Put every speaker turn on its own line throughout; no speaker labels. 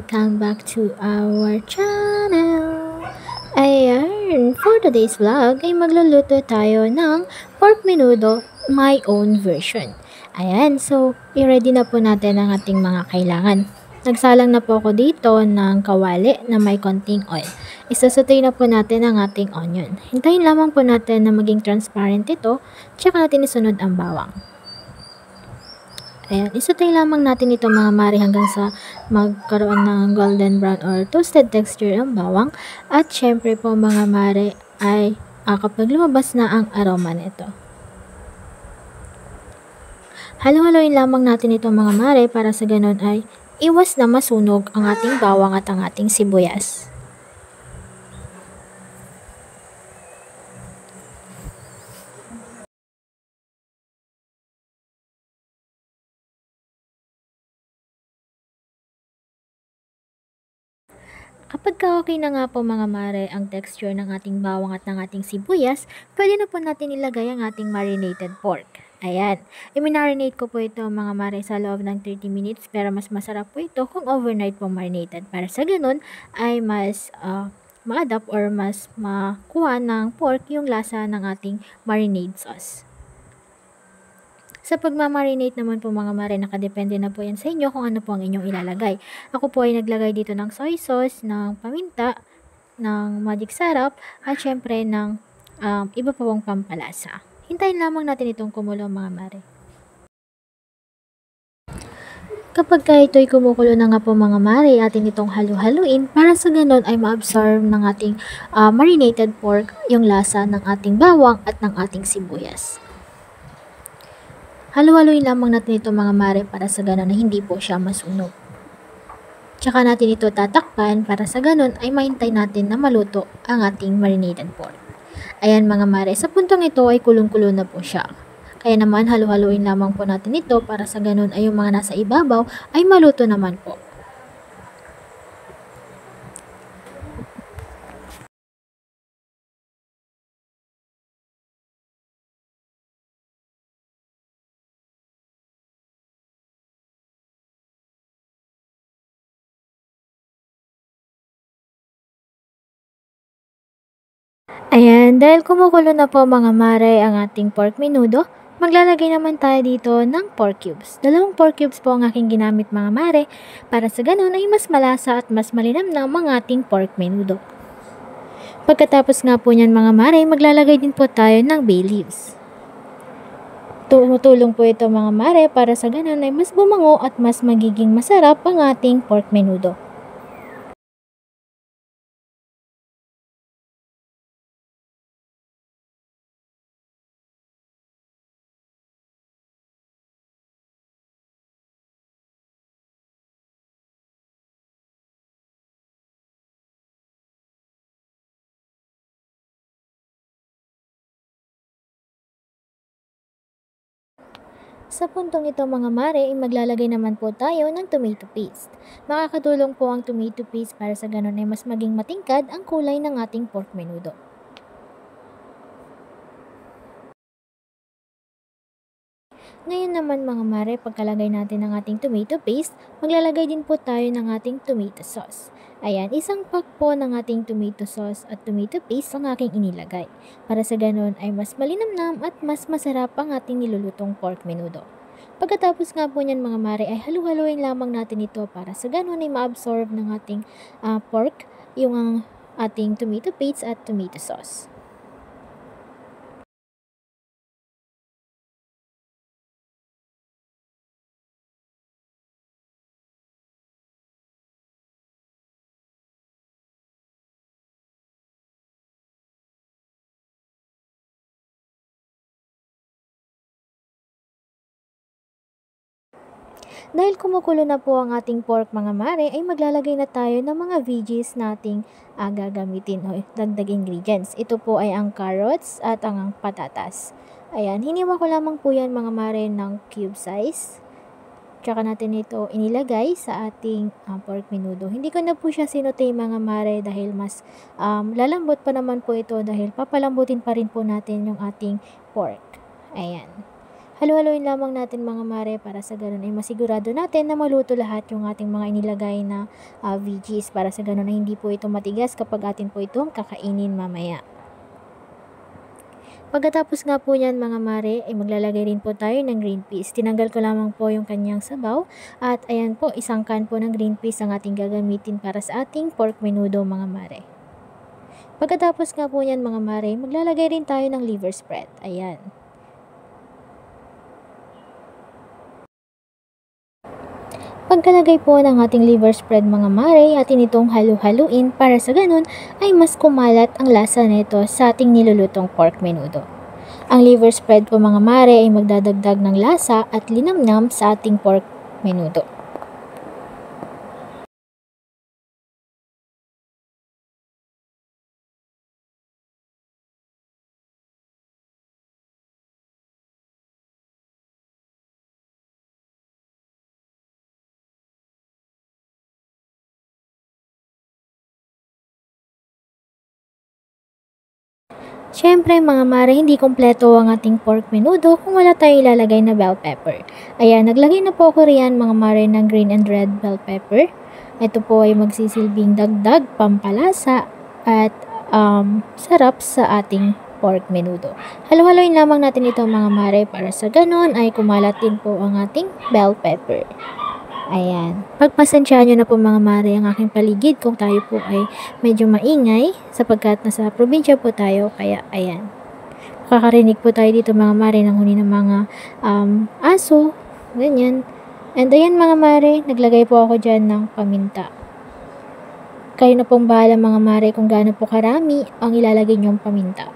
welcome back to our channel. Ayan, for today's vlog ay magluluto tayo ng pork menudo, my own version. Ayan, so i-ready na po natin ang ating mga kailangan. Nagsalang na po ako dito ng kawali na may konting oil. Isasutay na po natin ang ating onion. Hintayin lamang po natin na maging transparent ito, tsaka natin isunod ang bawang. Ayan, isutay lamang natin ito mga mare hanggang sa magkaroon ng golden brown or toasted texture ang bawang. At syempre po mga mare ay kapag lumabas na ang aroma nito. Halo-haloin lamang natin ito mga mare para sa ganun ay iwas na masunog ang ating bawang at ang ating sibuyas. Kapag okay na nga po mga mare ang texture ng ating bawang at ng ating sibuyas, pwede na po natin ilagay ang ating marinated pork. Ayan, i-marinate ko po ito mga mare sa loob ng 30 minutes pero mas masarap po ito kung overnight po marinated. Para sa ganun ay mas ma-adapt or mas makuha ng pork yung lasa ng ating marinade sauce. Sa pagmamarinate naman po mga mare, nakadepende na po yan sa inyo kung ano po ang inyong ilalagay. Ako po ay naglagay dito ng soy sauce, ng paminta, ng magic sarap, at syempre ng iba pa pong pampalasa. Hintayin lamang natin itong kumulo mga mare. Kapag ito'y kumukulo na nga po mga mare, atin itong halu-haluin para sa ganun ay ma-absorb ng ating marinated pork yung lasa ng ating bawang at ng ating sibuyas. Halu-haluin lamang natin ito mga mare para sa ganun na hindi po siya masunog. Tsaka natin ito tatakpan para sa ganun ay mahintay natin na maluto ang ating marinated pork. Ayan mga mare, sa puntong ito ay kulong-kulo na po siya. Kaya naman halu-haluin lamang po natin ito para sa ganun ay yung mga nasa ibabaw ay maluto naman po. Ayan, dahil kumukulo na po mga mare ang ating pork menudo, maglalagay naman tayo dito ng pork cubes. 2 pork cubes po ang aking ginamit mga mare para sa ganun ay mas malasa at mas malinamnam ang ating pork menudo. Pagkatapos nga po niyan mga mare, maglalagay din po tayo ng bay leaves. Tumutulong po ito mga mare para sa ganun ay mas bumango at mas magiging masarap ang ating pork menudo. Sa puntong ito mga mare, maglalagay naman po tayo ng tomato paste. Makakatulong po ang tomato paste para sa ganun ay mas maging matingkad ang kulay ng ating pork menudo. Ngayon naman mga mare, pagkalagay natin ng ating tomato paste, maglalagay din po tayo ng ating tomato sauce. Ayan, isang pack po ng ating tomato sauce at tomato paste ang aking inilagay. Para sa ganun ay mas malinamnam at mas masarap ang ating nilulutong pork menudo. Pagkatapos nga po niyan mga mare ay halu-haluin lamang natin ito para sa ganun ay ma-absorb ng ating pork yung ating tomato paste at tomato sauce. Dahil kumukulo na po ang ating pork mga mare, ay maglalagay na tayo ng mga veggies nating gagamitin o dagdag ingredients. Ito po ay ang carrots at ang patatas. Ayan, hiniwa ko lamang po yan mga mare ng cube size. Tsaka natin ito inilagay sa ating pork menudo. Hindi ko na po siya sinutay mga mare dahil mas lalambot pa naman po ito dahil papalambutin pa rin po natin yung ating pork. Ayan. Halu-haluin lamang natin mga mare para sa ganun ay masigurado natin na maluto lahat yung ating mga inilagay na veggies para sa ganun ay hindi po ito matigas kapag atin po itong kakainin mamaya. Pagkatapos nga po niyan mga mare, ay maglalagay rin po tayo ng green peas. Tinanggal ko lamang po yung kanyang sabaw at ayan po, isang can po ng green peas ang ating gagamitin para sa ating pork menudo mga mare. Pagkatapos nga po niyan mga mare, maglalagay rin tayo ng liver spread. Ayan. Pagkalagay po ng ating liver spread mga mare, atin itong halu-haluin para sa ganun ay mas kumalat ang lasa nito sa ating nilulutong pork menudo. Ang liver spread po mga mare ay magdadagdag ng lasa at linamnam sa ating pork menudo. Siyempre mga mare, hindi kompleto ang ating pork menudo kung wala tayong ilalagay na bell pepper. Ayan, naglagay na po ako riyan mga mare ng green and red bell pepper. Ito po ay magsisilbing dagdag, pampalasa at sarap sa ating pork menudo. Halo-haloin lamang natin ito mga mare para sa ganon ay kumalat din po ang ating bell pepper. Ayan. Pagpasensyahan nyo na po mga mare ang aking paligid kung tayo po ay medyo maingay sapagkat nasa probinsya po tayo. Kaya ayan. Kakarinig po tayo dito mga mare ng huni ng mga aso. Ganyan. And ayan mga mare, naglagay po ako dyan ng paminta. Kayo na pong bahala mga mare kung gaano po karami ang ilalagay nyong paminta.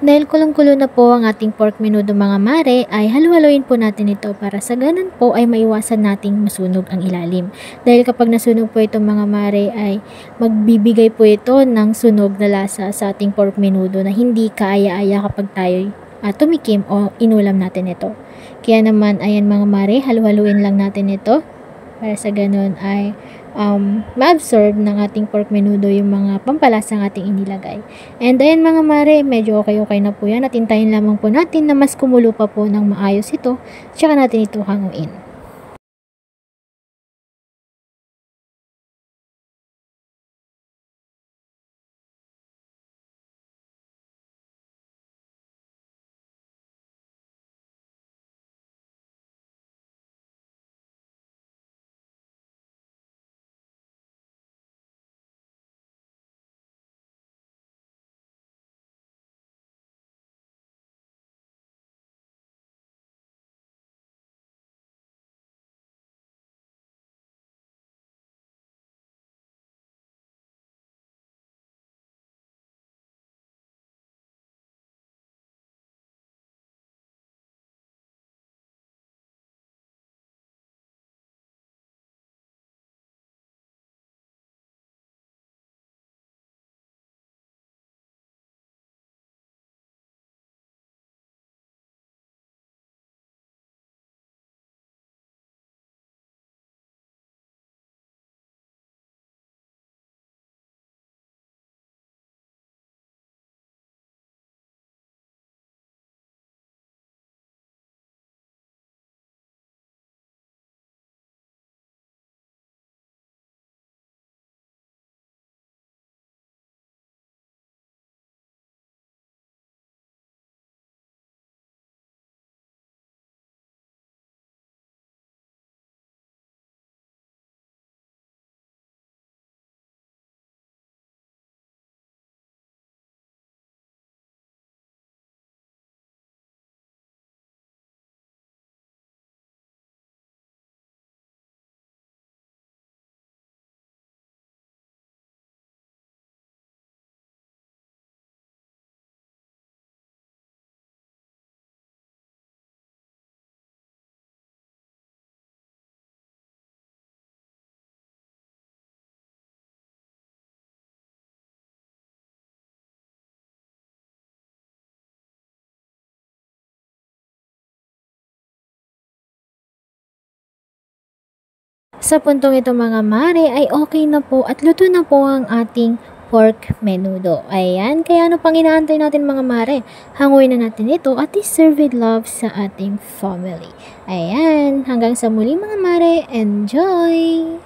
Dahil kulong-kulo na po ang ating pork menudo mga mare, ay halu-haluin po natin ito para sa ganun po ay maiwasan nating masunog ang ilalim. Dahil kapag nasunog po ito mga mare ay magbibigay po ito ng sunog na lasa sa ating pork menudo na hindi kaaya-aya kapag tayo tumikim o inulam natin ito. Kaya naman ayan mga mare, halu-haluin lang natin ito para sa ganun ay ma-absorb ng ating pork menudo yung mga pampalasang ating inilagay. And ayan mga mare, medyo okay na po yan at hintayin lamang po natin na mas kumulo pa po ng maayos ito, tsaka natin ito hanguin. Sa puntong ito mga mare ay okay na po at luto na po ang ating pork menudo. Ayan, kaya ano pang inaantay natin mga mare? Hanguin na natin ito at i-serve with love sa ating family. Ayan, hanggang sa muli mga mare, enjoy!